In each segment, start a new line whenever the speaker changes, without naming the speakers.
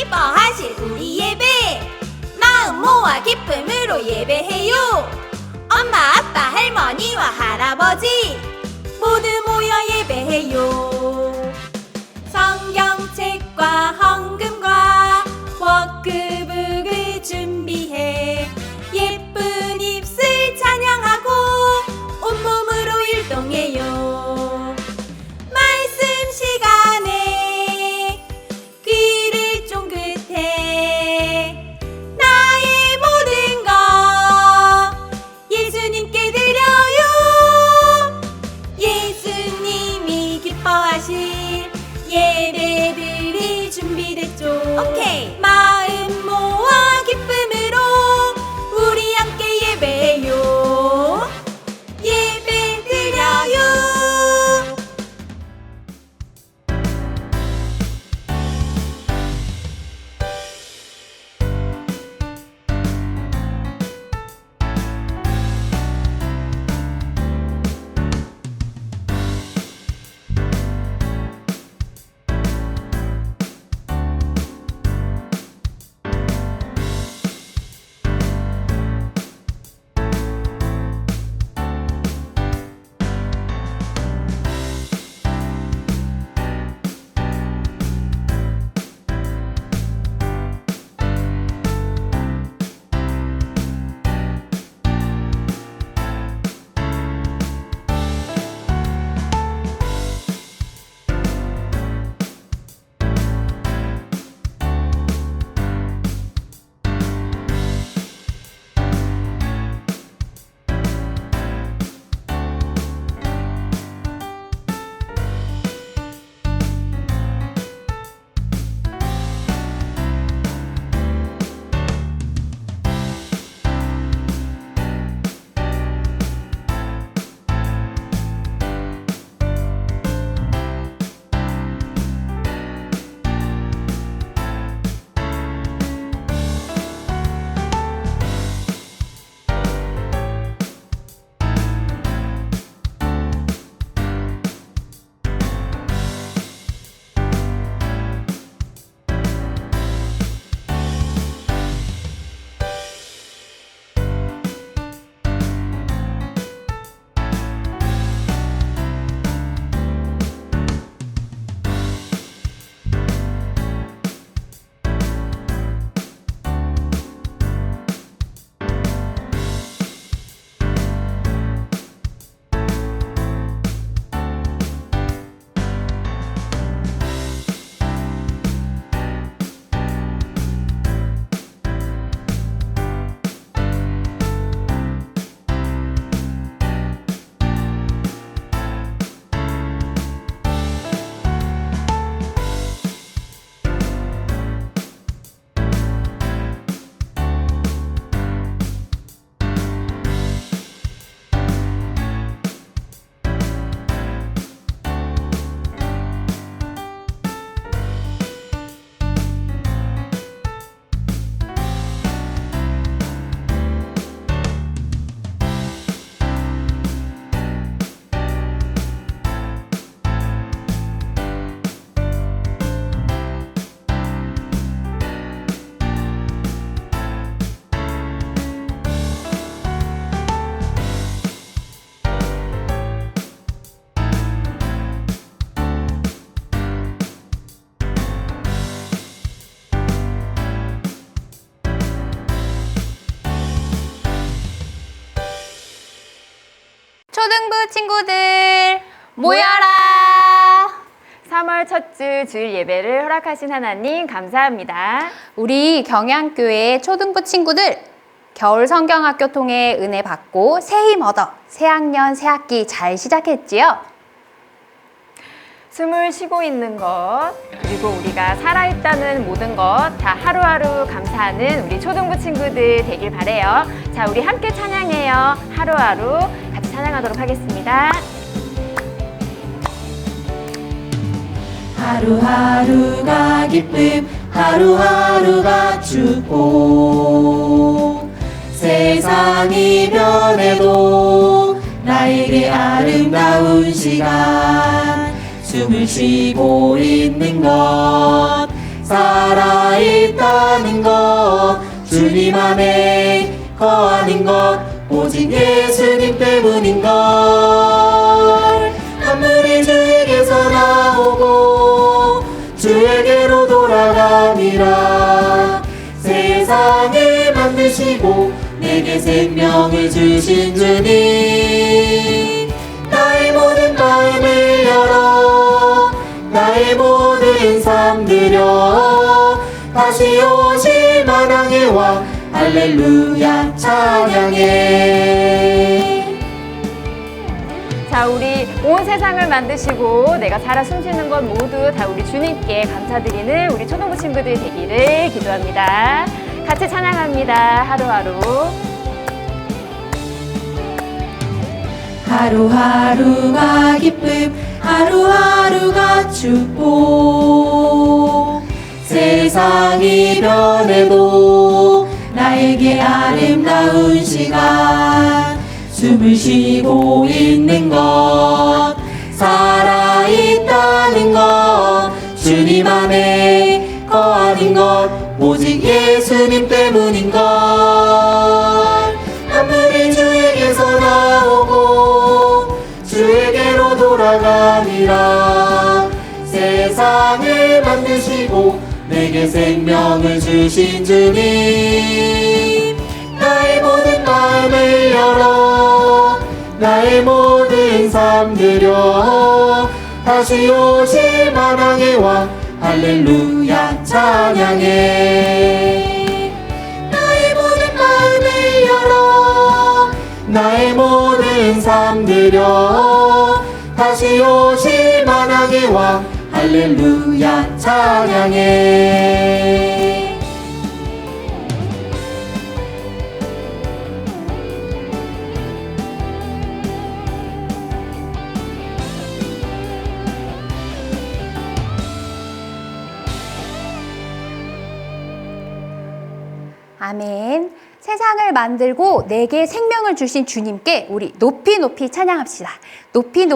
기뻐하실 우리 예배 마음 모아 기쁨으로 예배해요. 엄마 아빠 할머니와 할아버지 모두 모여 예배해요. 성경책과 헌금과 워크북을 준비해 예쁜 입술 찬양하고 온몸으로 율동해요. 말씀 시간에 귀를 쫑긋해 나의 모든 것 예수님께 드려요. 예수님이 기뻐하실 예배들이 준비됐죠. 오케이. 마음 모아 기쁨으로 우리 함께 예배해요. 예배 드려요.
초등부 친구들 모여라!
3월 첫 주 주일 예배를 허락하신 하나님 감사합니다.
우리 경양교회 초등부 친구들 겨울 성경학교 통해 은혜 받고 새 힘 얻어 새학년 새학기 잘 시작했지요?
숨을 쉬고 있는 것, 그리고 우리가 살아있다는 모든 것 다 하루하루 감사하는 우리 초등부 친구들 되길 바래요. 자, 우리 함께 찬양해요. 하루하루 같이 찬양하도록 하겠습니다.
하루하루가 기쁨, 하루하루가 축복. 세상이 변해도 나에게 아름다운 시간. 숨을 쉬고 있는 것, 살아있는 살아있다는 것 주님 안에 거하는 것 오직 예수님 때문인 걸 만물이 주에게서 나오고 주에게로 돌아가니라 세상을 만드시고 내게 생명을 주신 주님 나의 모든 마음을 열어 나의 모든 삶 드려 다시 오실 만왕의 왕 할렐루야 찬양해.
자, 우리 온 세상을 만드시고 내가 살아 숨쉬는 것 모두 다 우리 주님께 감사드리는 우리 초등부 친구들 되기를 기도합니다. 같이 찬양합니다. 하루하루.
하루하루가 기쁨 하루하루가 축복 세상이 변해도 나에게 아름다운 시간 숨을 쉬고 있는 것 살아있다는 것 주님 안에 거하는 것 오직 예수님 때문인 것 만물이 주에게서 나오고 주에게로 돌아가니라 세상을 만드시고 내게 생명을 주신 주님 나의 모든 마음을 열어 나의 모든 삶 드려 다시 오실 만왕의 왕 할렐루야 찬양해 나의 모든 마음을 열어 나의 모든 삶 드려 다시 오실 만왕의 왕 할렐루야 찬양해.
아멘. 세상을 만들고 내게 생명을 주신 주님께 우리 높이 높이 찬양합시다. 높이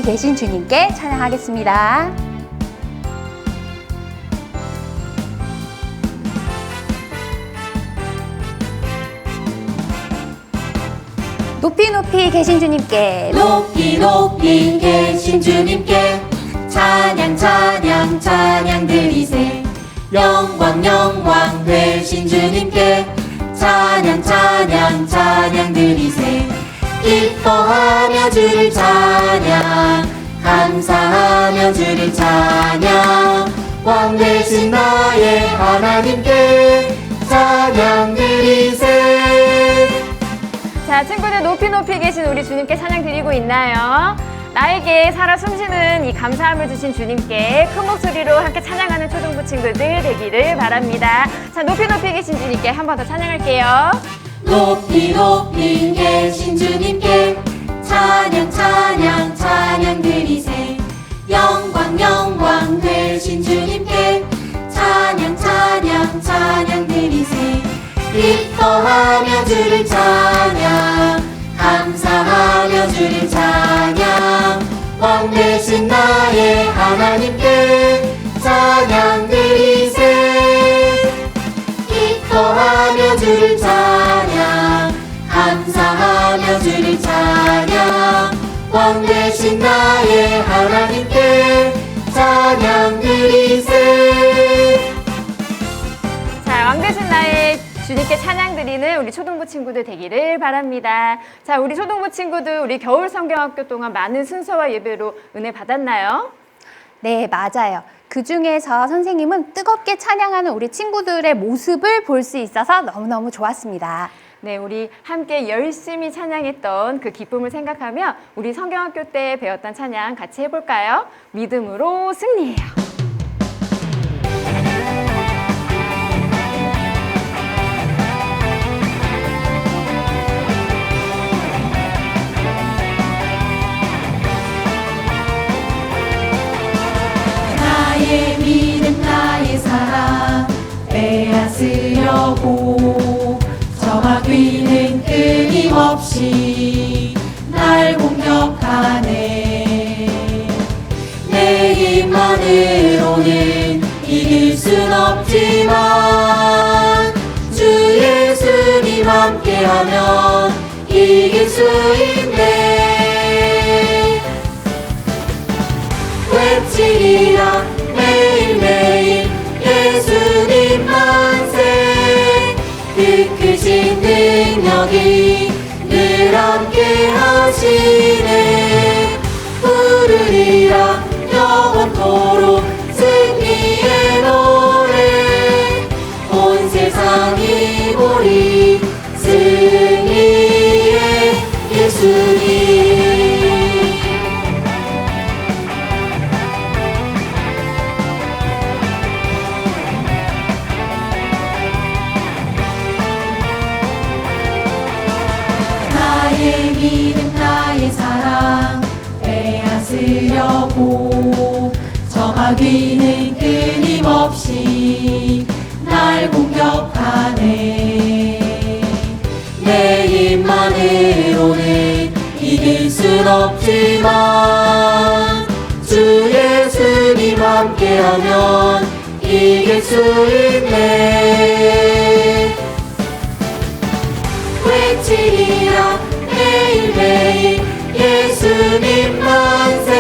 계신 주님께 찬양하겠습니다. 높이 계신 주님께
높이 계신 주님께 찬양 드리세 영광 되신 주님께 찬양 드리세 기뻐하며 주를 찬양 감사하며 주를 찬양 왕 되신 나의 하나님께 찬양 드리세.
자, 친구들 높이 계신 우리 주님께 찬양 드리고 있나요? 나에게 살아 숨쉬는 이 감사함을 주신 주님께 큰 목소리로 함께 찬양하는 초등부 친구들 되기를 바랍니다. 자, 높이 계신 주님께 한 번 더 찬양할게요.
높이 계신 주님께 찬양 드리세 영광 되신 주님께 찬양 드리세 기뻐하며 주를 찬양 감사하며 주를 찬양 왕 되신 나의 하나님께 찬양 드리세 기뻐하며 주를 찬양 감사하며 주를 찬양 왕 되신 나의 하나님께 찬양 드리세.
자, 왕 되신 나의 주님께 찬양 드리는 우리 초등부 친구들 되기를 바랍니다. 자, 우리 초등부 친구들 우리 겨울 성경학교 동안 많은 순서와 예배로 은혜 받았나요?
네, 맞아요. 그 중에서 선생님은 뜨겁게 찬양하는 우리 친구들의 모습을 볼 수 있어서 너무너무 좋았습니다.
네, 우리 함께 열심히 찬양했던 그 기쁨을 생각하며 우리 성경학교 때 배웠던 찬양 같이 해볼까요? 믿음으로 승리해요.
나의 믿음 나의 사랑 빼앗으려고 저마 귀는 끊임없이 날 공격하네 내 힘만은 순 없지만 주 예수님 함께하면 이길 수 있네. 외치리라 매일매일 예수님 만세. 그 크신 능력이 늘 함께 하시네. 부르리라 영원토록 승리의 노래. 온 세상이 보리 승리의 예수님. 나의 믿음 나의 사랑 빼앗으려고 저 마귀는 끊임없이 날 공격하네. 내 힘만으로는 이길 순 없지만 주 예수님 함께하면 이길 수 있네. 외치리라 매일매일 예수님 만세.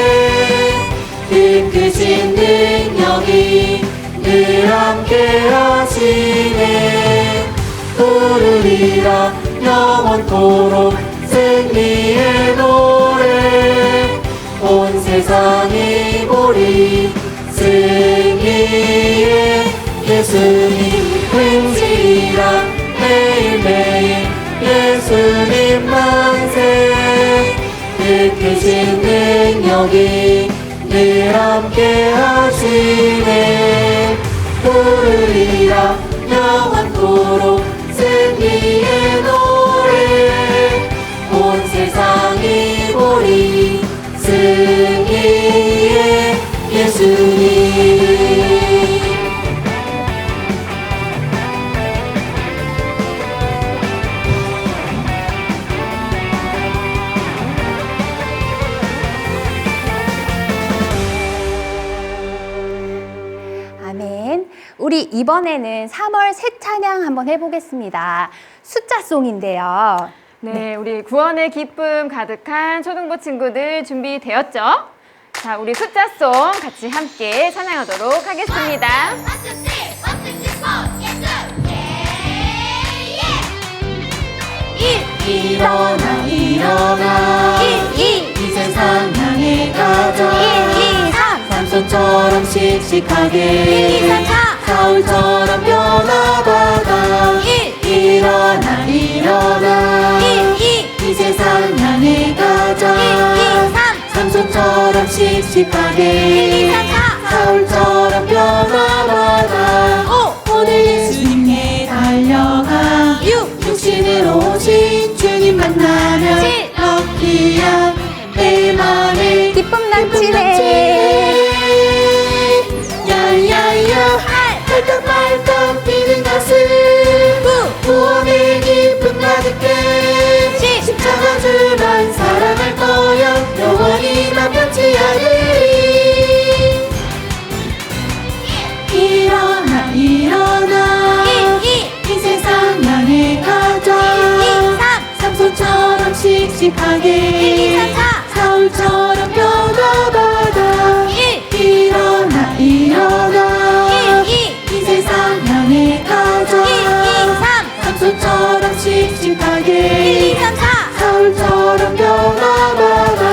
그 크신 능력이 늘 함께 하시네. 부르리라 영원토록 승리의 노래. 온 세상이 보리 승리의 예수님. 외치리라 매일매일 예수님 만세. 그 크신 능력이 늘 함께 하시네. 부르리라 영원토록 승리의 노래. 온 세상이 보리 승리의 예수님.
아멘. 우리 이번에는 3월 새 찬양 한번 해보겠습니다. 숫자송인데요.
네, 우리 구원의 기쁨 가득한 초등부 친구들 준비되었죠? 자, 우리 숫자송 같이 함께 찬양하도록 하겠습니다.
일어나 일어나 이 세상 향해 가자.
1, 2, 3
삼손처럼 씩씩하게 사울처럼 변화받아. 일어나 일어나 이 세상 향해 가자.
1, 2, 3
삼손처럼 씩씩하게 사울처럼 변화받아. 오늘 예수님께 달려가
6
육신으로 오신 주님 만나면
7
럭키야 내 맘에
기쁨 넘치네.
야야야 팔떡팔떡 뛰는 가슴
9
구원의 기쁨 가득해.
10
십자가 주만 사랑할 거야. 영원히 나 변치 않으리. 일어나 일어나
1, 2
이 세상 향해 가자.
1, 2, 3
삼손처럼
1,
씩씩하게
2, 3 4
사울처럼 변화받아.
1
일어나 일어나
1, 2
이 세상 향해 가자.
1, 2, 3
삼손처럼
1,
씩씩하게
2, 3 4
사울처럼 변화받아.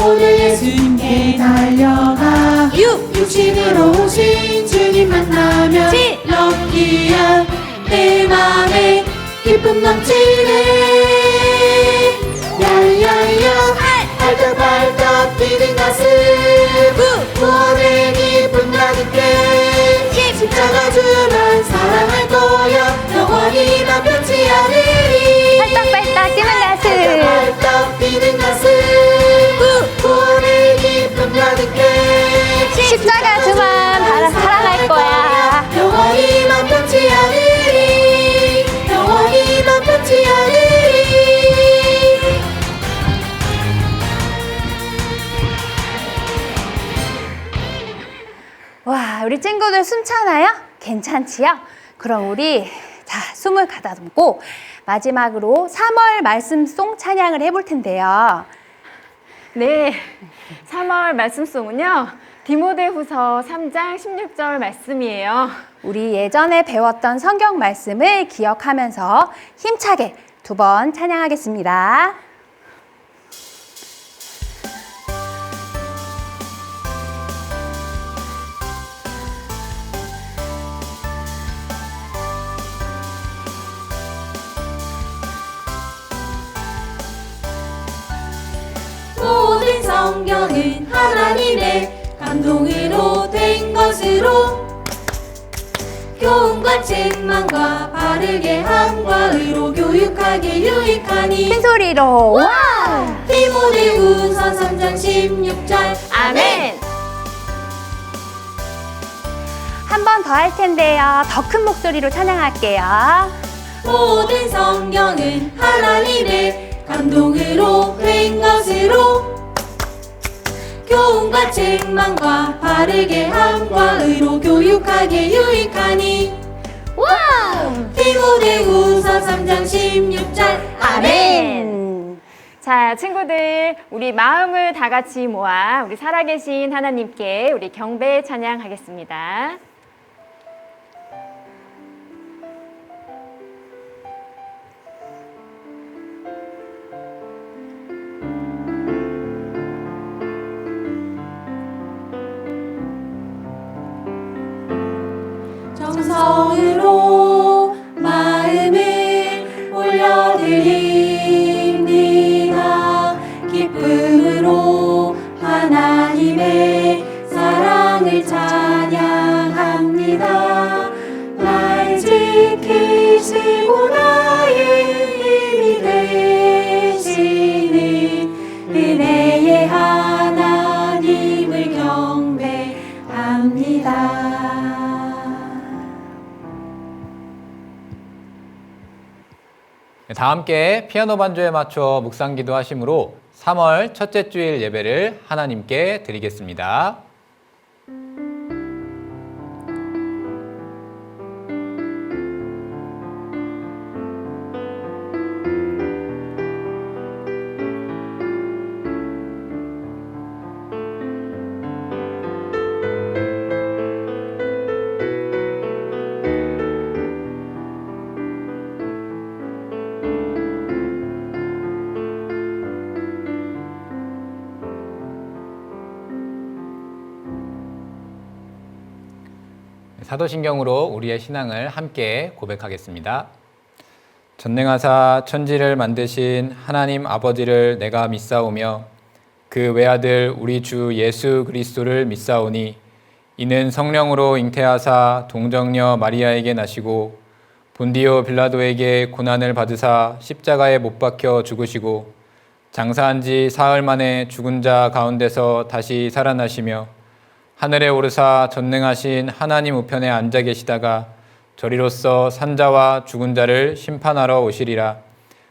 오늘 예수님께 달려가
6
육신으로 오신 주님 만나면
7
럭키야 내 맘에 기쁨 넘치네. 야야야 팔떡팔떡 뛰는 가슴
9
구원의 기쁨 가득해.
10
십자가 주만 사랑할 거야. 영원히 나 변치 않으리.
팔딱팔딱 뛰는 가슴.
팔떡팔떡 뛰는 가슴
9
구원의 기쁨 가득해.
십자가 주만 사랑할 거야.
영원히 나 변치 않으리. 영원히 나 변치 않으리.
와, 우리 우리 친구들 숨차나요? 괜찮지요? 그럼 우리 숨을 가다듬고 마지막으로 3월 말씀송 찬양을 해볼 텐데요.
네, 3월 말씀송은요. 디모데후서 3장 16절 말씀이에요.
우리 예전에 배웠던 성경 말씀을 기억하면서 힘차게 2번 찬양하겠습니다.
모든 성경은 하나님의 감동으로 된 것으로 교훈과 책망과 바르게 함과 의로 교육하게 유익하니
큰 소리로 와!
디모데후서 3장 16절
아멘!
한 번 더 할 텐데요. 더 큰 목소리로 찬양할게요.
모든 성경은 하나님의 감동으로 된 것으로 교훈과 책망과 바르게 함과 의로 교육하게 유익하니 디모데후서 3장 16절 아멘.
자, 친구들, 우리 마음을 다 같이 모아 우리 살아계신 하나님께 우리 경배 찬양하겠습니다.
정성으로 마음을 올려드립니다. 기쁨으로 하나님의 사랑을 찬양합니다. 날 지키시고 나의 힘이 되시는 은혜의 하나님을 경배합니다.
다 함께 피아노 반주에 맞춰 묵상기도 하심으로 3월 첫째 주일 예배를 하나님께 드리겠습니다. 사도신경으로 우리의 신앙을 함께 고백하겠습니다. 전능하사 천지를 만드신 하나님 아버지를 내가 믿사오며 그 외아들 우리 주 예수 그리스도를 믿사오니 이는 성령으로 잉태하사 동정녀 마리아에게 나시고 본디오 빌라도에게 고난을 받으사 십자가에 못 박혀 죽으시고 장사한 지 사흘 만에 죽은 자 가운데서 다시 살아나시며 하늘에 오르사 전능하신 하나님 우편에 앉아 계시다가 저리로서 산자와 죽은 자를 심판하러 오시리라.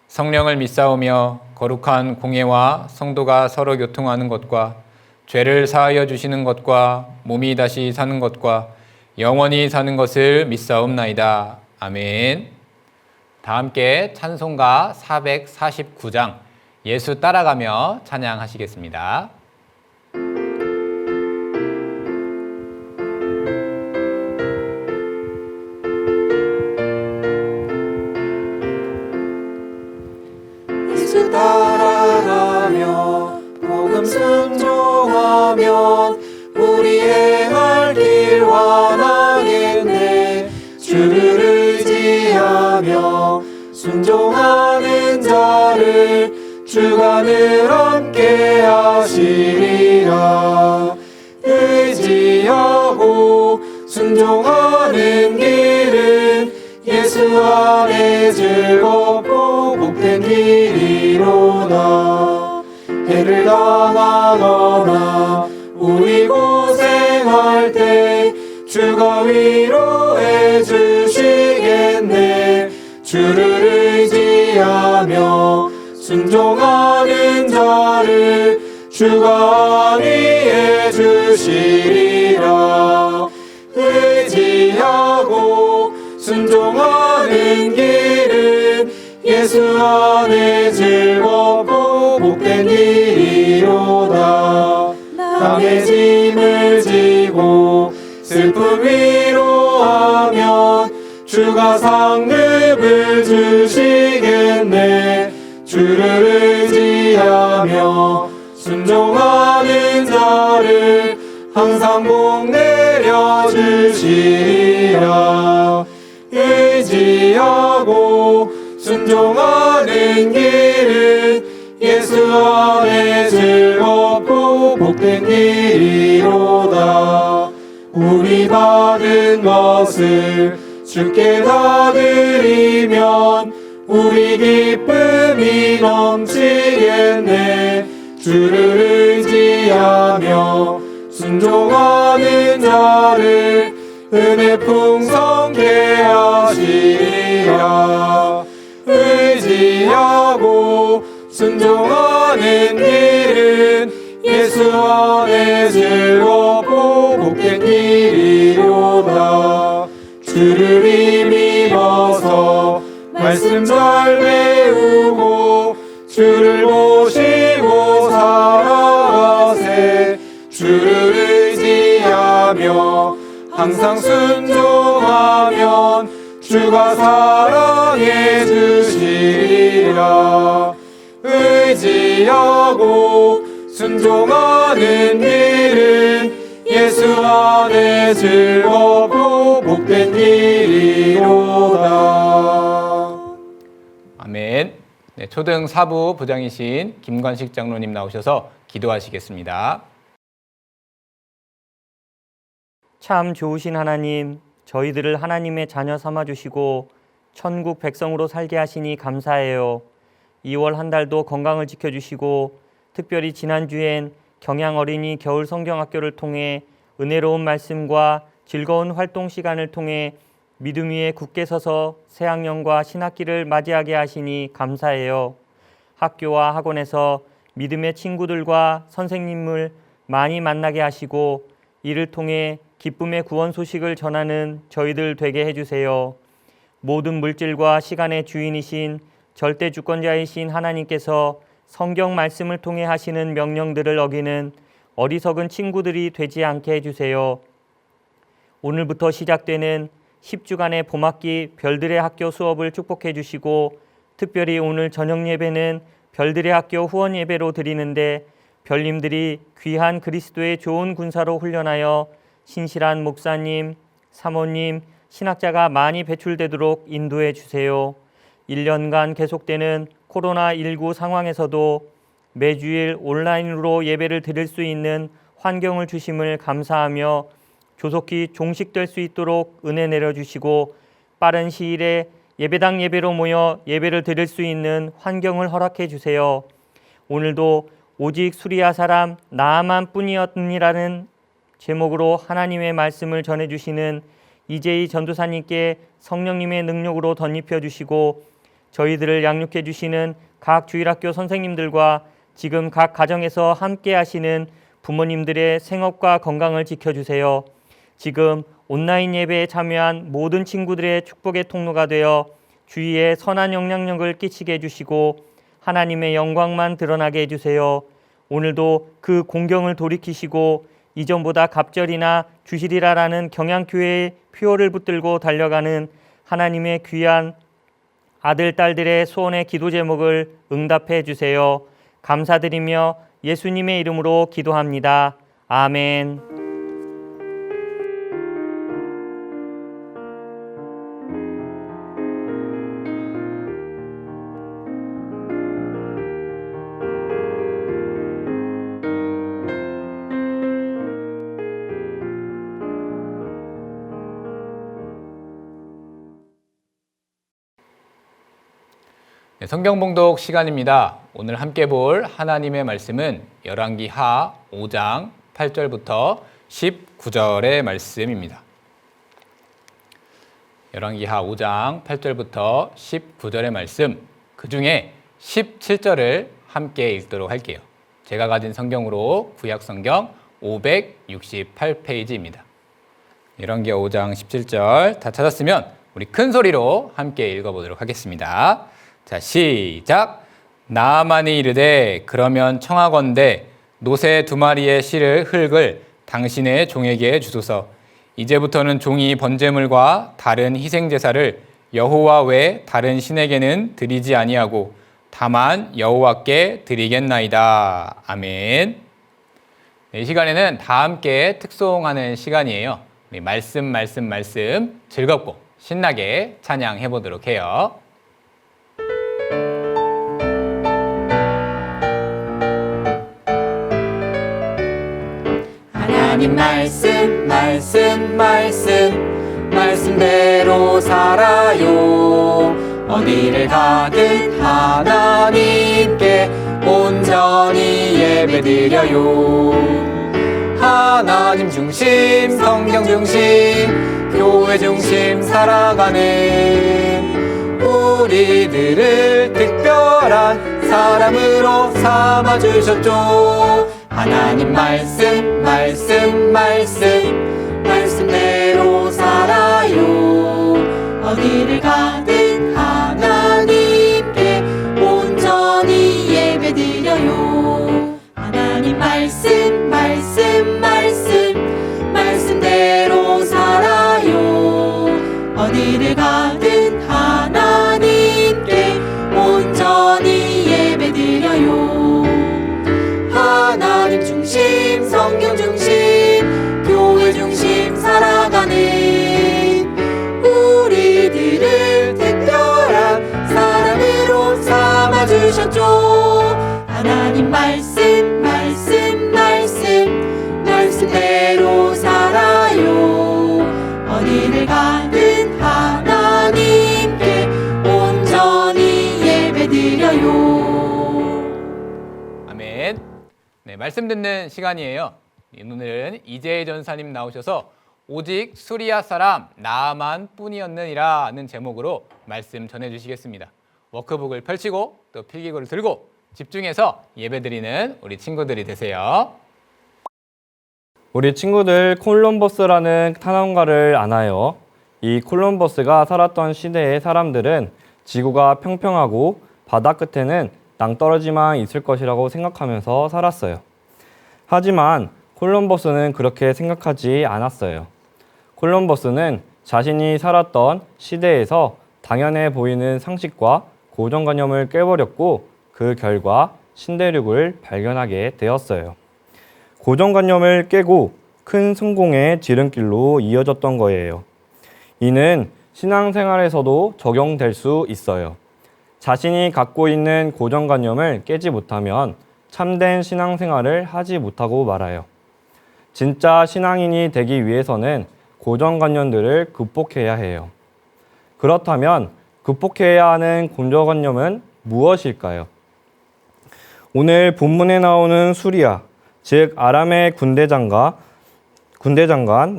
성령을 믿사오며 거룩한 공예와 성도가 서로 교통하는 것과 죄를 사하여 주시는 것과 몸이 다시 사는 것과 영원히 사는 것을 믿사옵나이다. 아멘. 다 함께 찬송가 449장 예수 따라가며 찬양하시겠습니다.
예수 따라가며 복음 순종하면 우리 행할 길 완하겠네. 주를 의지하며 순종하는 자를 주가 늘 함께 하시리라. 의지하고 순종하는 길은 예수 안에 즐겁고 복된 길이로다. 해를 당하거나 우리 고생할 때 주가 위로해 주시겠네. 주를 의지하며 순종하는 자를 주가 안위해 주시리라. 순종하는 길은 예수 안에 즐겁고 복된 길이로다. 남의 짐을 지고 슬픔 위로하면 주가 상급을 주시겠네. 주를 의지하며 순종하는 자를 항상 복 내려주시리라. 의지하고 순종하는 길은 예수 안에 즐겁고 복된 길이로다. 우리 받은 것을 주께 다 드리면 우리 기쁨이 넘치겠네. 주를 의지하며 순종하는 자를 은혜 풍성케 하시리라. 의지하고 순종하는 길은 예수 안에 즐겁고 복된 길이로다. 주를 힘입어서 말씀 잘 배우고 주를 모시고 살아가세. 주를 의지하며 항상 순종하면 주가 사랑해 주시리라. 의지하고 순종하는 길은 예수 안에 즐겁고 복된 길이로다.
아멘. 네, 초등 4부 부장이신 김관식 장로님 나오셔서 기도하시겠습니다.
참 좋으신 하나님, 저희들을 하나님의 자녀 삼아주시고 천국 백성으로 살게 하시니 감사해요. 2월 한 달도 건강을 지켜주시고 특별히 지난주엔 경양 어린이 겨울 성경학교를 통해 은혜로운 말씀과 즐거운 활동 시간을 통해 믿음 위에 굳게 서서 새학년과 신학기를 맞이하게 하시니 감사해요. 학교와 학원에서 믿음의 친구들과 선생님을 많이 만나게 하시고 이를 통해 기쁨의 구원 소식을 전하는 저희들 되게 해주세요. 모든 물질과 시간의 주인이신 절대 주권자이신 하나님께서 성경 말씀을 통해 하시는 명령들을 어기는 어리석은 친구들이 되지 않게 해주세요. 오늘부터 시작되는 10주간의 봄학기 별들의 학교 수업을 축복해 주시고 특별히 오늘 저녁 예배는 별들의 학교 후원 예배로 드리는데 별님들이 귀한 그리스도의 좋은 군사로 훈련하여 신실한 목사님, 사모님, 신학자가 많이 배출되도록 인도해 주세요. 1년간 계속되는 코로나19 상황에서도 매주일 온라인으로 예배를 드릴 수 있는 환경을 주심을 감사하며 조속히 종식될 수 있도록 은혜 내려주시고 빠른 시일에 예배당 예배로 모여 예배를 드릴 수 있는 환경을 허락해 주세요. 오늘도 오직 수리아 사람 나아만 뿐이었니라는 제목으로 하나님의 말씀을 전해주시는 이재희 전도사님께 성령님의 능력으로 덧입혀 주시고 저희들을 양육해 주시는 각 주일학교 선생님들과 지금 각 가정에서 함께 하시는 부모님들의 생업과 건강을 지켜주세요. 지금 온라인 예배에 참여한 모든 친구들의 축복의 통로가 되어 주위에 선한 영향력을 끼치게 해주시고 하나님의 영광만 드러나게 해주세요. 오늘도 그 공경을 돌이키시고 이전보다 갑절이나 주시리라라는 경양교회의 표어를 붙들고 달려가는 하나님의 귀한 아들, 딸들의 소원의 기도 제목을 응답해 주세요. 감사드리며 예수님의 이름으로 기도합니다. 아멘.
네, 성경봉독 시간입니다. 오늘 함께 볼 하나님의 말씀은 열왕기 하 5장 8절부터 19절의 말씀입니다. 열왕기 하 5장 8절부터 19절의 말씀, 그 중에 17절을 함께 읽도록 할게요. 제가 가진 성경으로 구약성경 568페이지입니다. 열왕기 5장 17절 다 찾았으면 우리 큰 소리로 함께 읽어보도록 하겠습니다. 자, 시작. 나아만이 이르되 그러면 청하건대 노새 2마리의 실을 흙을 당신의 종에게 주소서. 이제부터는 종이 번제물과 다른 희생제사를 여호와 외 다른 신에게는 드리지 아니하고 다만 여호와께 드리겠나이다. 아멘. 이 시간에는 다 함께 특송하는 시간이에요. 우리 말씀 즐겁고 신나게 찬양해 보도록 해요.
하나님 말씀대로 살아요. 어디를 가든 하나님께 온전히 예배드려요. 하나님 중심, 성경 중심, 교회 중심 살아가는 우리들을 특별한 사람으로 삼아주셨죠. 하나님 말씀대로 살아요. 어디를 가든 하나님께 온전히 예배드려요. 하나님 말씀대로 살아요. 어디를 가든 하나님께 온전히 예배드려요. 하나님 중심, 성경 중심, 교회 중심 살아가는 우리들을 특별한 사람으로 삼아주셨죠. 하나님 말씀대로 살아요. 어디를 가든 하나님께 온전히 예배드려요.
아멘. 네, 말씀 듣는 시간이에요. 오늘은 이재희 전사님 나오셔서 오직 수리아 사람 나아만 뿐이었느니라 하는 제목으로 말씀 전해주시겠습니다. 워크북을 펼치고 또 필기구를 들고 집중해서 예배드리는 우리 친구들이 되세요.
우리 친구들 콜럼버스라는 탐험가를 아나요? 이 콜럼버스가 살았던 시대의 사람들은 지구가 평평하고 바다 끝에는 낭떠러지만 있을 것이라고 생각하면서 살았어요. 하지만 콜럼버스는 그렇게 생각하지 않았어요. 콜럼버스는 자신이 살았던 시대에서 당연해 보이는 상식과 고정관념을 깨버렸고 그 결과 신대륙을 발견하게 되었어요. 고정관념을 깨고 큰 성공의 지름길로 이어졌던 거예요. 이는 신앙생활에서도 적용될 수 있어요. 자신이 갖고 있는 고정관념을 깨지 못하면 참된 신앙생활을 하지 못하고 말아요. 진짜 신앙인이 되기 위해서는 고정관념들을 극복해야 해요. 그렇다면 극복해야 하는 고정관념은 무엇일까요? 오늘 본문에 나오는 수리아, 즉 아람의 군대장관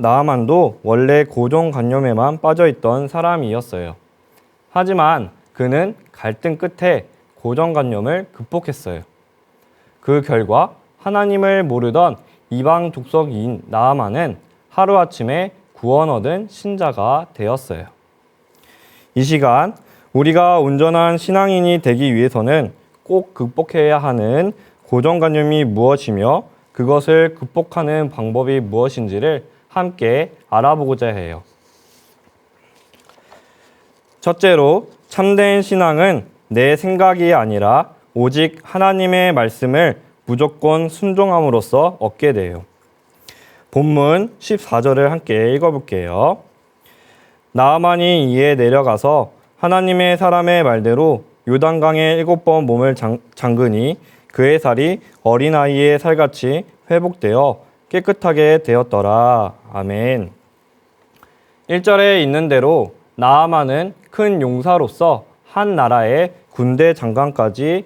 나아만도 원래 고정관념에만 빠져있던 사람이었어요. 하지만 그는 갈등 끝에 고정관념을 극복했어요. 그 결과 하나님을 모르던 이방 족속인 나아만은 하루아침에 구원 얻은 신자가 되었어요. 이 시간 우리가 온전한 신앙인이 되기 위해서는 꼭 극복해야 하는 고정관념이 무엇이며 그것을 극복하는 방법이 무엇인지를 함께 알아보고자 해요. 첫째로 참된 신앙은 내 생각이 아니라 오직 하나님의 말씀을 무조건 순종함으로써 얻게 돼요. 본문 14절을 함께 읽어볼게요. 나아만이 이에 내려가서 하나님의 사람의 말대로 요단강에 7번 몸을 잠그니 그의 살이 어린아이의 살같이 회복되어 깨끗하게 되었더라. 아멘. 1절에 있는 대로 나아만은 큰 용사로서 한 나라의 군대 장관까지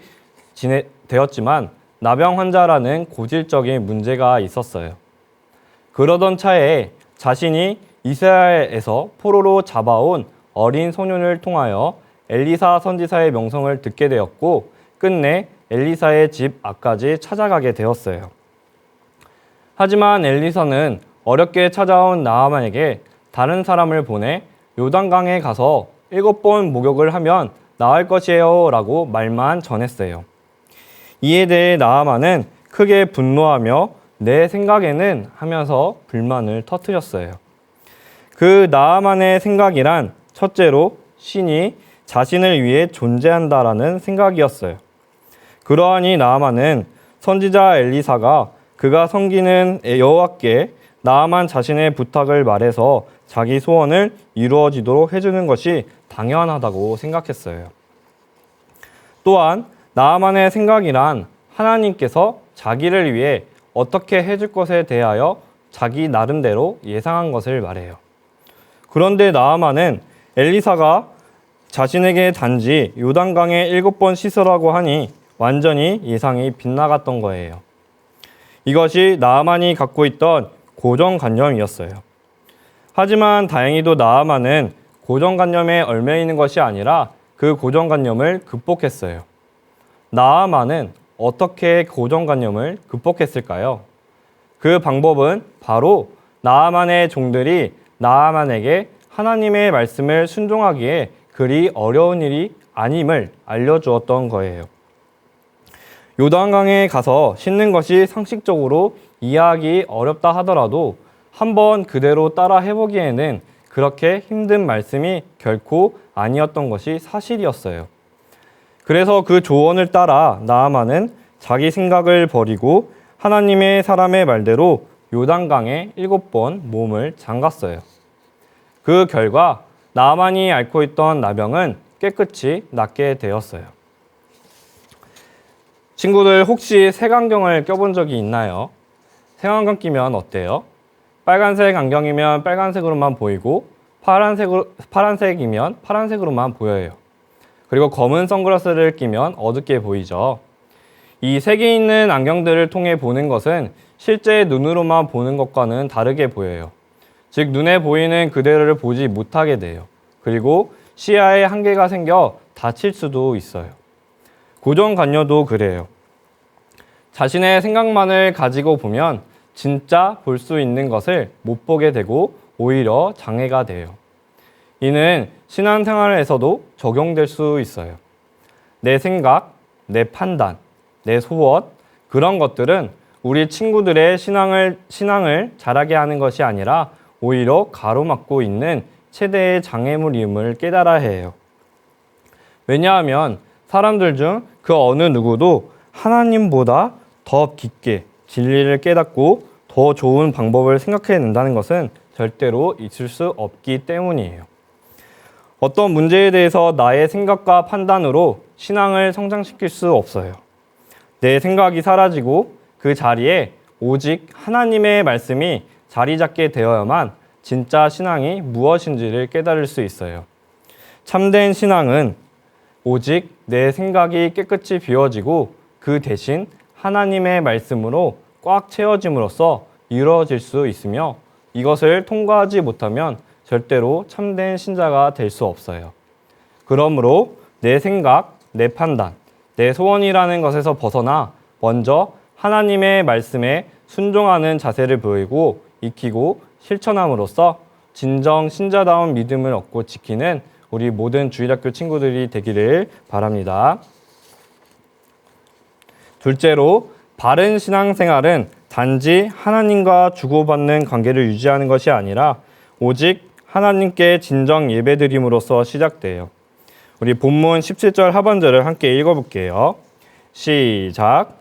되었지만 나병 환자라는 고질적인 문제가 있었어요. 그러던 차에 자신이 이스라엘에서 포로로 잡아온 어린 소년을 통하여 엘리사 선지자의 명성을 듣게 되었고 끝내 엘리사의 집 앞까지 찾아가게 되었어요. 하지만 엘리사는 어렵게 찾아온 나아만에게 다른 사람을 보내 요단강에 가서 7번 목욕을 하면 나을 것이에요 라고 말만 전했어요. 이에 대해 나아만은 크게 분노하며 내 생각에는 하면서 불만을 터뜨렸어요. 그 나아만의 생각이란 첫째로 신이 자신을 위해 존재한다라는 생각이었어요. 그러하니 나아만은 선지자 엘리사가 그가 섬기는 여호와께 나아만 자신의 부탁을 말해서 자기 소원을 이루어지도록 해주는 것이 당연하다고 생각했어요. 또한 나아만의 생각이란 하나님께서 자기를 위해 어떻게 해줄 것에 대하여 자기 나름대로 예상한 것을 말해요. 그런데 나아만은 엘리사가 자신에게 단지 요단강에 7번 씻으라고 하니 완전히 예상이 빗나갔던 거예요. 이것이 나아만이 갖고 있던 고정관념이었어요. 하지만 다행히도 나아만은 고정관념에 얽매이는 것이 아니라 그 고정관념을 극복했어요. 나아만은 어떻게 고정관념을 극복했을까요? 그 방법은 바로 나아만의 종들이 나아만에게 하나님의 말씀을 순종하기에 그리 어려운 일이 아님을 알려주었던 거예요. 요단강에 가서 씻는 것이 상식적으로 이해하기 어렵다 하더라도 한번 그대로 따라 해보기에는 그렇게 힘든 말씀이 결코 아니었던 것이 사실이었어요. 그래서 그 조언을 따라 나아만은 자기 생각을 버리고 하나님의 사람의 말대로 요단강에 7번 몸을 잠갔어요. 그 결과 나아만이 앓고 있던 나병은 깨끗이 낫게 되었어요. 친구들 혹시 색안경을 껴본 적이 있나요? 색안경 끼면 어때요? 빨간색 안경이면 빨간색으로만 보이고 파란색이면 파란색으로만 보여요. 그리고 검은 선글라스를 끼면 어둡게 보이죠. 이 색이 있는 안경들을 통해 보는 것은 실제 눈으로만 보는 것과는 다르게 보여요. 즉 눈에 보이는 그대로를 보지 못하게 돼요. 그리고 시야에 한계가 생겨 다칠 수도 있어요. 고정관념도 그래요. 자신의 생각만을 가지고 보면 진짜 볼 수 있는 것을 못 보게 되고 오히려 장애가 돼요. 이는 신앙생활에서도 적용될 수 있어요. 내 생각, 내 판단, 내 소원, 그런 것들은 우리 친구들의 신앙을 자라게 하는 것이 아니라 오히려 가로막고 있는 최대의 장애물임을 깨달아야 해요. 왜냐하면 사람들 중 그 어느 누구도 하나님보다 더 깊게 진리를 깨닫고 더 좋은 방법을 생각해낸다는 것은 절대로 있을 수 없기 때문이에요. 어떤 문제에 대해서 나의 생각과 판단으로 신앙을 성장시킬 수 없어요. 내 생각이 사라지고 그 자리에 오직 하나님의 말씀이 자리 잡게 되어야만 진짜 신앙이 무엇인지를 깨달을 수 있어요. 참된 신앙은 오직 내 생각이 깨끗이 비워지고 그 대신 하나님의 말씀으로 꽉 채워짐으로써 이루어질 수 있으며 이것을 통과하지 못하면 절대로 참된 신자가 될 수 없어요. 그러므로 내 생각, 내 판단, 내 소원이라는 것에서 벗어나 먼저 하나님의 말씀에 순종하는 자세를 보이고 익히고 실천함으로써 진정 신자다운 믿음을 얻고 지키는 우리 모든 주일학교 친구들이 되기를 바랍니다. 둘째로 바른 신앙생활은 단지 하나님과 주고받는 관계를 유지하는 것이 아니라 오직 하나님께 진정 예배드림으로써 시작돼요. 우리 본문 17절 하반절을 함께 읽어볼게요. 시작.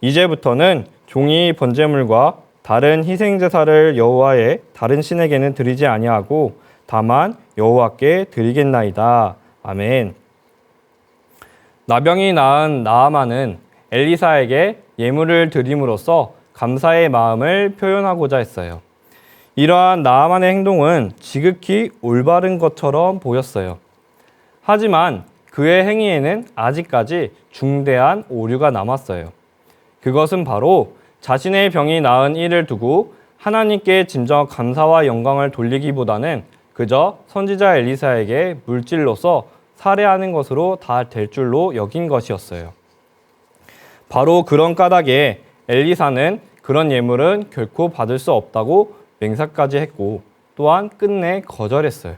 이제부터는 종이 번제물과 다른 희생제사를 여호와의 다른 신에게는 드리지 아니하고 다만 여호와께 드리겠나이다. 아멘. 나병이 나은 나아만은 엘리사에게 예물을 드림으로써 감사의 마음을 표현하고자 했어요. 이러한 나아만의 행동은 지극히 올바른 것처럼 보였어요. 하지만 그의 행위에는 아직까지 중대한 오류가 남았어요. 그것은 바로 자신의 병이 나은 일을 두고 하나님께 진정 감사와 영광을 돌리기보다는 그저 선지자 엘리사에게 물질로서 살해하는 것으로 다 될 줄로 여긴 것이었어요. 바로 그런 까닭에 엘리사는 그런 예물은 결코 받을 수 없다고 맹세까지 했고 또한 끝내 거절했어요.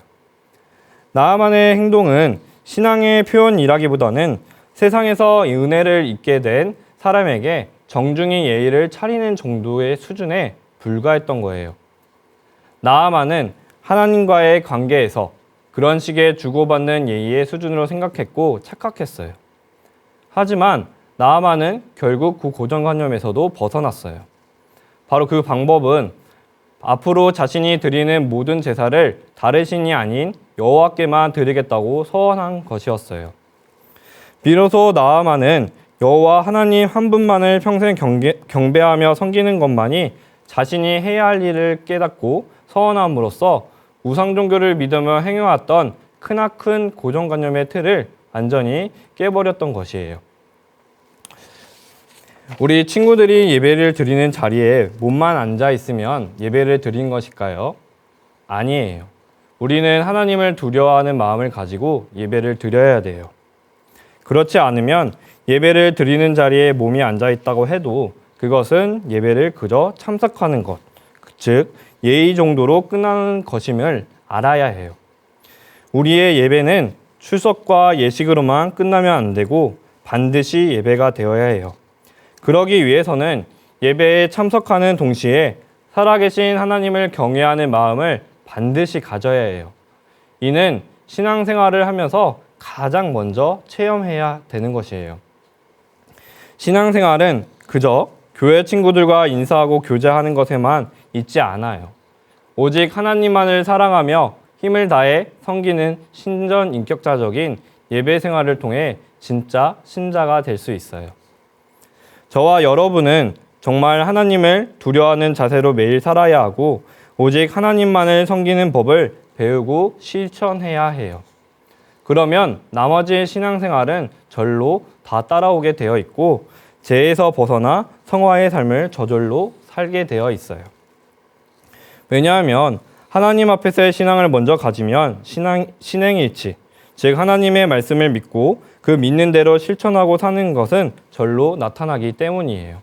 나아만의 행동은 신앙의 표현이라기보다는 세상에서 은혜를 입게 된 사람에게 정중히 예의를 차리는 정도의 수준에 불과했던 거예요. 나아만은 하나님과의 관계에서 그런 식의 주고받는 예의의 수준으로 생각했고 착각했어요. 하지만 나아만은 결국 그 고정관념에서도 벗어났어요. 바로 그 방법은 앞으로 자신이 드리는 모든 제사를 다른 신이 아닌 여호와께만 드리겠다고 서원한 것이었어요. 비로소 나아만은 여호와 하나님 한 분만을 평생 경배하며 섬기는 것만이 자신이 해야 할 일을 깨닫고 서원함으로써 우상 종교를 믿으며 행해왔던 크나큰 고정관념의 틀을 완전히 깨버렸던 것이에요. 우리 친구들이 예배를 드리는 자리에 몸만 앉아 있으면 예배를 드린 것일까요? 아니에요. 우리는 하나님을 두려워하는 마음을 가지고 예배를 드려야 돼요. 그렇지 않으면 예배를 드리는 자리에 몸이 앉아 있다고 해도 그것은 예배를 그저 참석하는 것, 즉 예의 정도로 끝나는 것임을 알아야 해요. 우리의 예배는 출석과 예식으로만 끝나면 안 되고 반드시 예배가 되어야 해요. 그러기 위해서는 예배에 참석하는 동시에 살아계신 하나님을 경외하는 마음을 반드시 가져야 해요. 이는 신앙생활을 하면서 가장 먼저 체험해야 되는 것이에요. 신앙생활은 그저 교회 친구들과 인사하고 교제하는 것에만 있지 않아요. 오직 하나님만을 사랑하며 힘을 다해 섬기는 신전 인격자적인 예배 생활을 통해 진짜 신자가 될 수 있어요. 저와 여러분은 정말 하나님을 두려워하는 자세로 매일 살아야 하고 오직 하나님만을 섬기는 법을 배우고 실천해야 해요. 그러면 나머지 신앙생활은 절로 다 따라오게 되어 있고 죄에서 벗어나 성화의 삶을 저절로 살게 되어 있어요. 왜냐하면 하나님 앞에서의 신앙을 먼저 가지면 신행일치, 즉 하나님의 말씀을 믿고 그 믿는 대로 실천하고 사는 것은 절로 나타나기 때문이에요.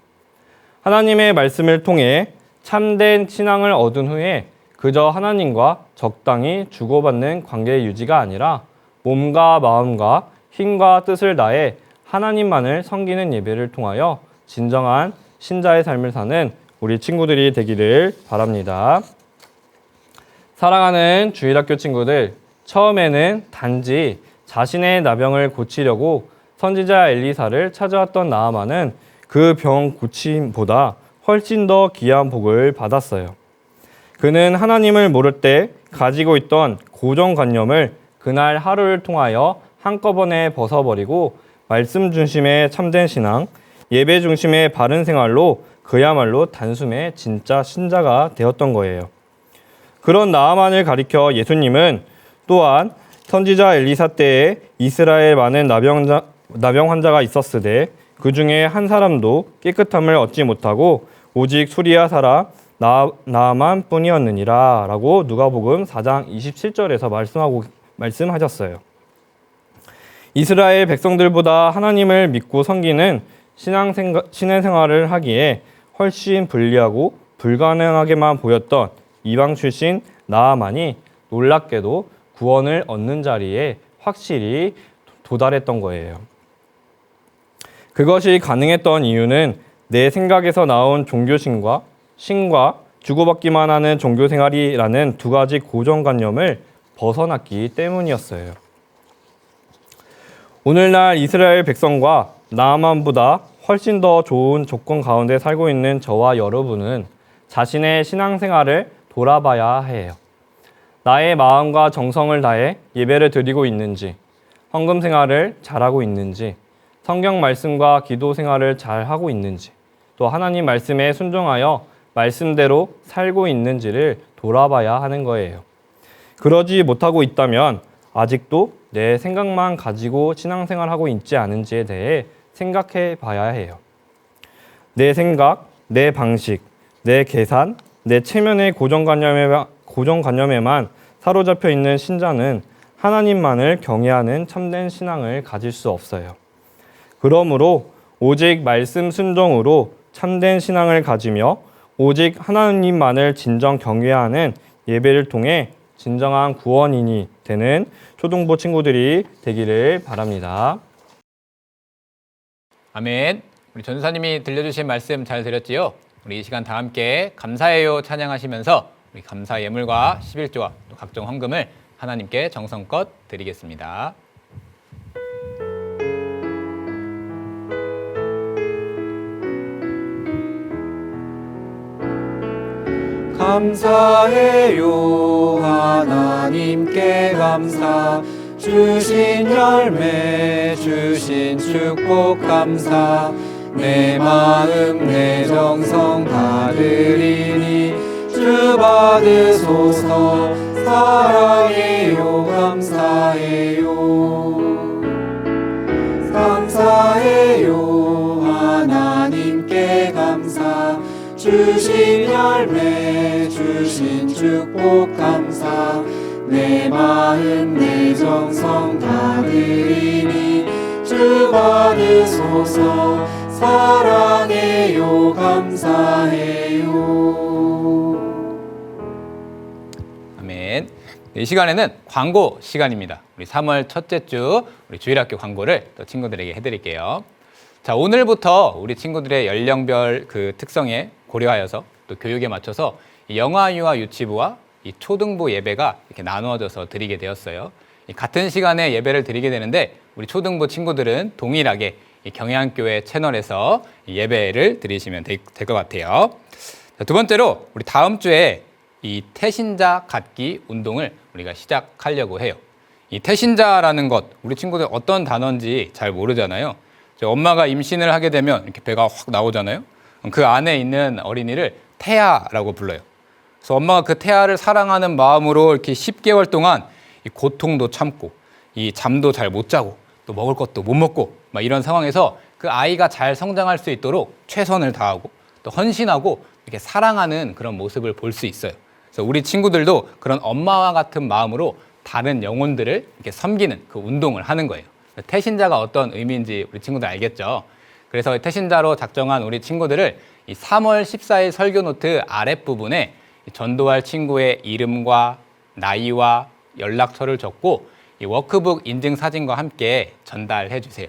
하나님의 말씀을 통해 참된 신앙을 얻은 후에 그저 하나님과 적당히 주고받는 관계 유지가 아니라 몸과 마음과 힘과 뜻을 다해 하나님만을 섬기는 예배를 통하여 진정한 신자의 삶을 사는 우리 친구들이 되기를 바랍니다. 사랑하는 주일학교 친구들, 처음에는 단지 자신의 나병을 고치려고 선지자 엘리사를 찾아왔던 나아만은 그 병 고침보다 훨씬 더 귀한 복을 받았어요. 그는 하나님을 모를 때 가지고 있던 고정관념을 그날 하루를 통하여 한꺼번에 벗어버리고 말씀 중심의 참된 신앙, 예배 중심의 바른 생활로 그야말로 단숨에 진짜 신자가 되었던 거예요. 그런 나아만을 가리켜 예수님은 또한 선지자 엘리사 때에 이스라엘 많은 나병 환자가 있었으되 그 중에 한 사람도 깨끗함을 얻지 못하고 오직 수리아 사람 나아만 뿐이었느니라 라고 누가복음 4장 27절에서 말씀하셨어요. 이스라엘 백성들보다 하나님을 믿고 섬기는 신앙생활을 하기에 훨씬 불리하고 불가능하게만 보였던 이방 출신 나아만이 놀랍게도 구원을 얻는 자리에 확실히 도달했던 거예요. 그것이 가능했던 이유는 내 생각에서 나온 종교신과 주고받기만 하는 종교생활이라는 두 가지 고정관념을 벗어났기 때문이었어요. 오늘날 이스라엘 백성과 나아만보다 훨씬 더 좋은 조건 가운데 살고 있는 저와 여러분은 자신의 신앙생활을 돌아봐야 해요. 나의 마음과 정성을 다해 예배를 드리고 있는지, 헌금 생활을 잘하고 있는지, 성경 말씀과 기도 생활을 잘하고 있는지, 또 하나님 말씀에 순종하여 말씀대로 살고 있는지를 돌아봐야 하는 거예요. 그러지 못하고 있다면 아직도 내 생각만 가지고 신앙생활하고 있지 않은지에 대해 생각해 봐야 해요. 내 생각, 내 방식, 내 계산, 내 체면의 고정관념에만 사로잡혀 있는 신자는 하나님만을 경외하는 참된 신앙을 가질 수 없어요. 그러므로 오직 말씀 순종으로 참된 신앙을 가지며 오직 하나님만을 진정 경외하는 예배를 통해 진정한 구원인이 되는 초등부 친구들이 되기를 바랍니다.
아멘. 우리 전사님이 들려주신 말씀 잘 들었지요? 우리 이 시간 다 함께 감사해요 찬양하시면서 우리 감사 예물과 11조와 또 각종 헌금을 하나님께 정성껏 드리겠습니다.
감사해요 하나님께 감사 주신 열매 주신 축복 감사 내 마음 내 정성 다 드리니 주 받으소서 사랑해요 감사해요 감사해요 하나님께 감사 주신 열매 주신 축복 감사 내 마음 내 정성 다 드리니 주 받으소서 사랑해요 감사해요.
아멘. 이 시간에는 광고 시간입니다. 우리 3월 첫째 주 우리 주일학교 광고를 또 친구들에게 해드릴게요. 자, 오늘부터 우리 친구들의 연령별 그 특성에 고려하여서 또 교육에 맞춰서 이 영아유아 유치부와 이 초등부 예배가 이렇게 나누어져서 드리게 되었어요. 이 같은 시간에 예배를 드리게 되는데 우리 초등부 친구들은 동일하게 이 경향교회 채널에서 이 예배를 드리시면 될 것 같아요. 자, 두 번째로 우리 다음 주에 이 태신자 갖기 운동을 우리가 시작하려고 해요. 이 태신자라는 것 우리 친구들 어떤 단어인지 잘 모르잖아요. 엄마가 임신을 하게 되면 이렇게 배가 확 나오잖아요. 그 안에 있는 어린이를 태아라고 불러요. 그래서 엄마가 그 태아를 사랑하는 마음으로 이렇게 10개월 동안 이 고통도 참고 이 잠도 잘 못 자고 또 먹을 것도 못 먹고 막 이런 상황에서 그 아이가 잘 성장할 수 있도록 최선을 다하고 또 헌신하고 이렇게 사랑하는 그런 모습을 볼 수 있어요. 그래서 우리 친구들도 그런 엄마와 같은 마음으로 다른 영혼들을 이렇게 섬기는 그 운동을 하는 거예요. 태신자가 어떤 의미인지 우리 친구들 알겠죠? 그래서 태신자로 작정한 우리 친구들을 이 3월 14일 설교 노트 아랫부분에 전도할 친구의 이름과 나이와 연락처를 적고 이 워크북 인증 사진과 함께 전달해 주세요.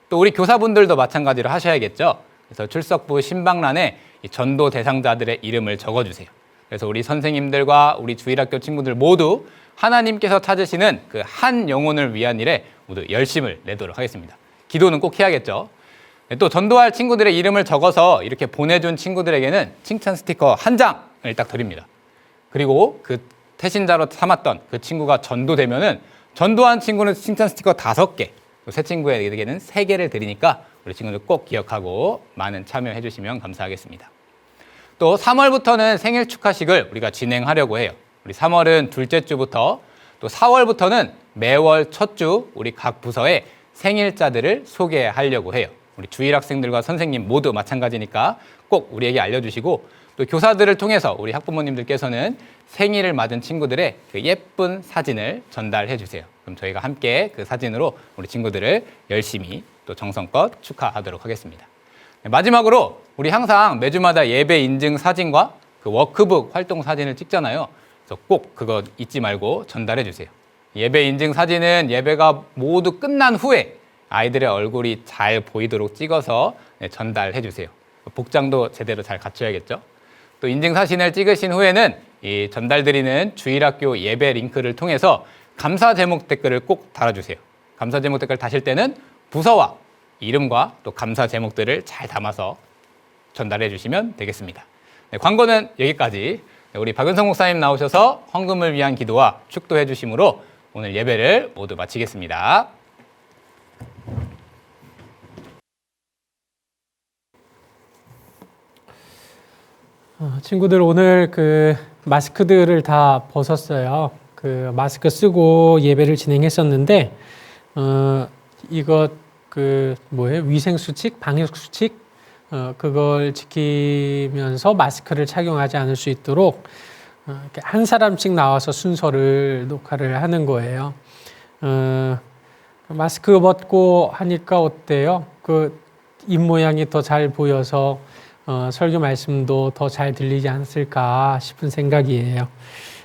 또 우리 교사분들도 마찬가지로 하셔야겠죠? 그래서 출석부 신방란에 이 전도 대상자들의 이름을 적어주세요. 그래서 우리 선생님들과 우리 주일학교 친구들 모두 하나님께서 찾으시는 그 한 영혼을 위한 일에 모두 열심을 내도록 하겠습니다. 기도는 꼭 해야겠죠. 또 전도할 친구들의 이름을 적어서 이렇게 보내준 친구들에게는 칭찬 스티커 한 장을 딱 드립니다. 그리고 그 태신자로 삼았던 그 친구가 전도되면은 전도한 친구는 칭찬 스티커 5개, 새 친구에게는 3개를 드리니까 우리 친구들 꼭 기억하고 많은 참여해 주시면 감사하겠습니다. 또 3월부터는 생일 축하식을 우리가 진행하려고 해요. 우리 3월은 둘째 주부터 또 4월부터는 매월 첫 주 우리 각 부서의 생일자들을 소개하려고 해요. 우리 주일학생들과 선생님 모두 마찬가지니까 꼭 우리에게 알려주시고 또 교사들을 통해서 우리 학부모님들께서는 생일을 맞은 친구들의 그 예쁜 사진을 전달해 주세요. 그럼 저희가 함께 그 사진으로 우리 친구들을 열심히 또 정성껏 축하하도록 하겠습니다. 마지막으로 우리 항상 매주마다 예배 인증 사진과 그 워크북 활동 사진을 찍잖아요. 그래서 꼭 그거 잊지 말고 전달해 주세요. 예배 인증 사진은 예배가 모두 끝난 후에 아이들의 얼굴이 잘 보이도록 찍어서 전달해 주세요. 복장도 제대로 잘 갖춰야겠죠. 또 인증 사진을 찍으신 후에는 이 전달드리는 주일학교 예배 링크를 통해서 감사 제목 댓글을 꼭 달아주세요. 감사 제목 댓글 다실 때는 부서와 이름과 또 감사 제목들을 잘 담아서 전달해 주시면 되겠습니다. 네, 광고는 여기까지. 우리 박은성 목사님 나오셔서 헌금을 위한 기도와 축도해 주심으로 오늘 예배를 모두 마치겠습니다.
친구들 오늘 그 마스크들을 다 벗었어요. 그 마스크 쓰고 예배를 진행했었는데 이거 그 뭐예요? 위생 수칙, 방역 수칙 그걸 지키면서 마스크를 착용하지 않을 수 있도록 이렇게 한 사람씩 나와서 순서를 녹화를 하는 거예요. 마스크 벗고 하니까 어때요? 그 입 모양이 더 잘 보여서 설교 말씀도 더 잘 들리지 않았을까 싶은 생각이에요.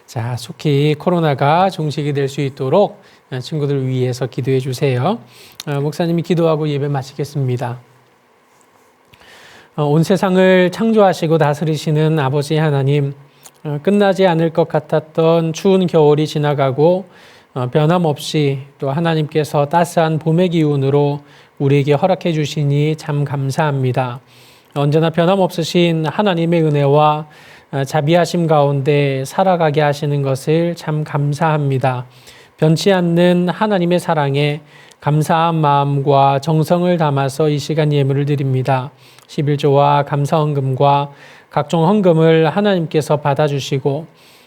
자, 속히 코로나가 종식이 될 수 있도록 친구들 위해서 기도해 주세요. 목사님이 기도하고 예배 마치겠습니다. 온 세상을 창조하시고 다스리시는 아버지 하나님, 끝나지 않을 것 같았던 추운 겨울이 지나가고 변함없이 또 하나님께서 따스한 봄의 기운으로 우리에게 허락해 주시니 참 감사합니다. 언제나 변함없으신 하나님의 은혜와 자비하심 가운데 살아가게 하시는 것을 참 감사합니다. 변치 않는 하나님의 사랑에 감사한 마음과 정성을 담아서 이 시간 예물을 드립니다. 11조와 감사헌금과 각종 헌금을 하나님께서 받아주시고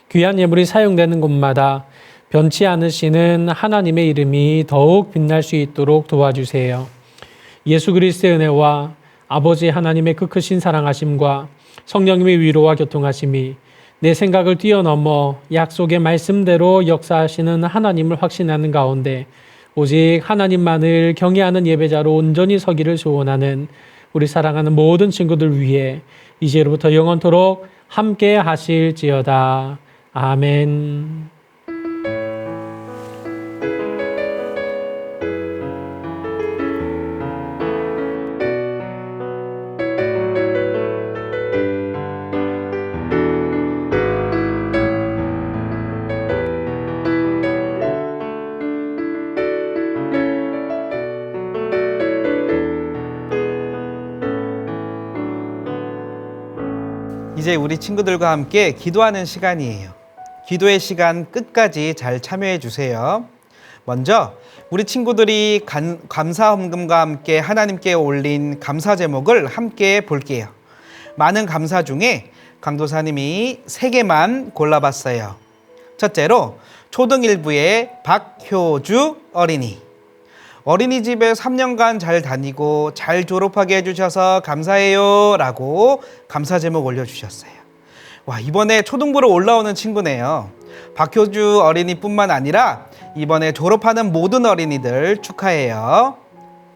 귀한 예물이 사용되는 곳마다 변치 않으시는 하나님의 이름이 더욱 빛날 수 있도록 도와주세요. 예수 그리스도의 은혜와 아버지 하나님의 그 크신 사랑하심과 성령님의 위로와 교통하심이 내 생각을 뛰어넘어 약속의 말씀대로 역사하시는 하나님을 확신하는 가운데 오직 하나님만을 경외하는 예배자로 온전히 서기를 소원하는 우리 사랑하는 모든 친구들 위해 이제로부터 영원토록 함께 하실지어다. 아멘.
이제 우리 친구들과 함께 기도하는 시간이에요. 기도의 시간 끝까지 잘 참여해 주세요. 먼저 우리 친구들이 감사 헌금과 함께 하나님께 올린 감사 제목을 함께 볼게요. 많은 감사 중에 강도사님이 3개만 골라봤어요. 첫째로 초등 1부의 박효주 어린이. 어린이집에 3년간 잘 다니고 잘 졸업하게 해주셔서 감사해요 라고 감사 제목 올려주셨어요. 와, 이번에 초등부로 올라오는 친구네요. 박효주 어린이뿐만 아니라 이번에 졸업하는 모든 어린이들 축하해요.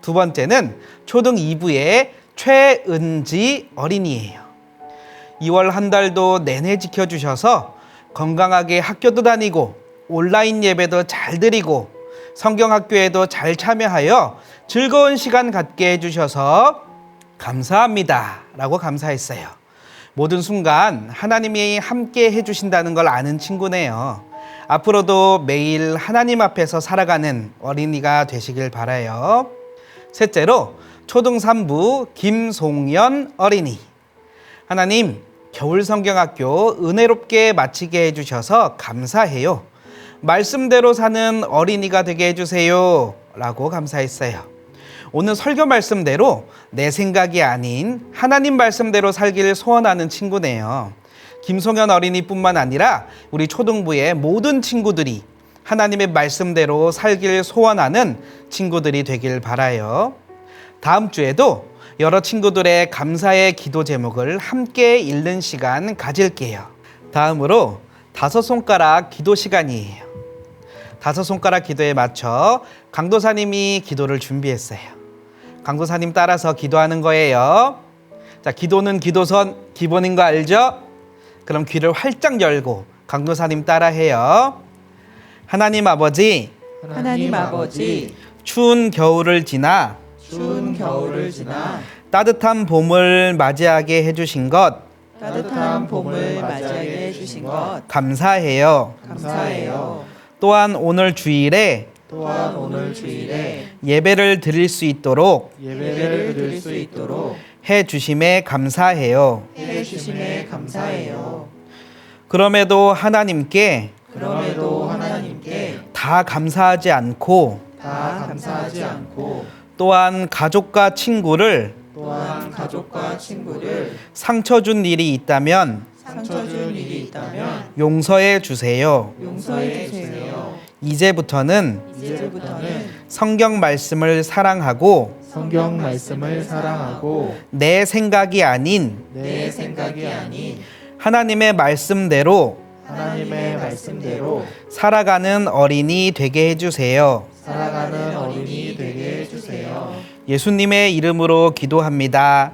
두 번째는 초등 2부의 최은지 어린이에요. 2월 한 달도 내내 지켜주셔서 건강하게 학교도 다니고 온라인 예배도 잘 드리고 성경학교에도 잘 참여하여 즐거운 시간 갖게 해주셔서 감사합니다 라고 감사했어요. 모든 순간 하나님이 함께 해주신다는 걸 아는 친구네요. 앞으로도 매일 하나님 앞에서 살아가는 어린이가 되시길 바라요. 셋째로 초등 3부 김송연 어린이. 하나님, 겨울 성경학교 은혜롭게 마치게 해주셔서 감사해요. 말씀대로 사는 어린이가 되게 해주세요 라고 감사했어요. 오늘 설교 말씀대로 내 생각이 아닌 하나님 말씀대로 살기를 소원하는 친구네요. 김송현 어린이뿐만 아니라 우리 초등부의 모든 친구들이 하나님의 말씀대로 살기를 소원하는 친구들이 되길 바라요. 다음 주에도 여러 친구들의 감사의 기도 제목을 함께 읽는 시간 가질게요. 다음으로 5손가락 기도 시간이에요. 5손가락 기도에 맞춰 강도사님이 기도를 준비했어요. 강도사님 따라서 기도하는 거예요. 자, 기도는 기도선 기본인 거 알죠? 그럼 귀를 활짝 열고 강도사님 따라해요. 하나님 아버지, 추운 겨울을 지나 따뜻한 봄을 맞이하게 해주신 것 감사해요. 또한 오늘 주일에 예배를 드릴 수 있도록 해 주심에 감사해요. 그럼에도 하나님께 다 감사하지 않고 또한 가족과 친구를 상처 준 일이 있다면 용서해 주세요. 이제부터는 성경 말씀을 사랑하고 내 생각이 아닌 하나님의 말씀대로 살아가는 어린이 되게 해주세요. 예수님의 이름으로 기도합니다.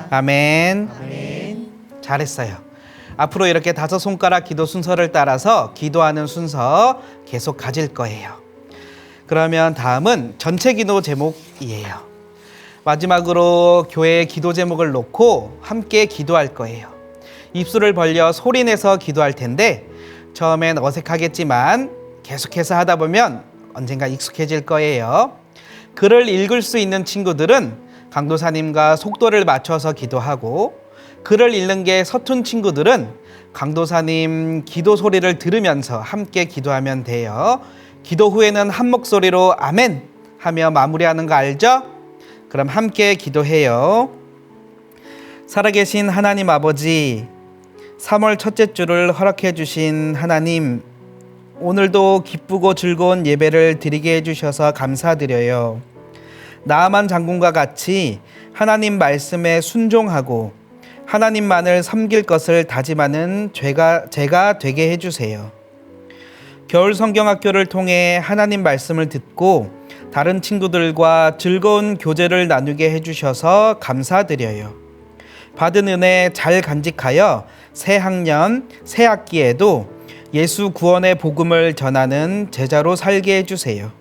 아멘. 잘했어요. 앞으로 이렇게 5손가락 기도 순서를 따라서 기도하는 순서 계속 가질 거예요. 그러면 다음은 전체 기도 제목이에요. 마지막으로 교회의 기도 제목을 놓고 함께 기도할 거예요. 입술을 벌려 소리내서 기도할 텐데 처음엔 어색하겠지만 계속해서 하다 보면 언젠가 익숙해질 거예요. 글을 읽을 수 있는 친구들은 강도사님과 속도를 맞춰서 기도하고, 글을 읽는 게 서툰 친구들은 강도사님 기도 소리를 들으면서 함께 기도하면 돼요. 기도 후에는 한 목소리로 아멘 하며 마무리하는 거 알죠? 그럼 함께 기도해요. 살아계신 하나님 아버지, 3월 첫째 주를 허락해 주신 하나님, 오늘도 기쁘고 즐거운 예배를 드리게 해주셔서 감사드려요. 나아만 장군과 같이 하나님 말씀에 순종하고 하나님만을 섬길 것을 다짐하는 제가 되게 해주세요. 겨울 성경학교를 통해 하나님 말씀을 듣고 다른 친구들과 즐거운 교제를 나누게 해주셔서 감사드려요. 받은 은혜 잘 간직하여 새 학년, 새 학기에도 예수 구원의 복음을 전하는 제자로 살게 해주세요.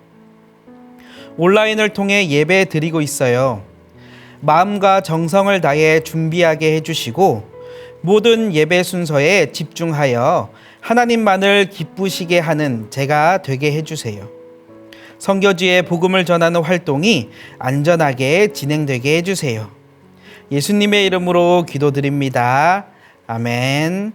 온라인을 통해 예배 드리고 있어요. 마음과 정성을 다해 준비하게 해주시고 모든 예배 순서에 집중하여 하나님만을 기쁘시게 하는 제가 되게 해주세요. 선교지에 복음을 전하는 활동이 안전하게 진행되게 해주세요. 예수님의 이름으로 기도드립니다. 아멘.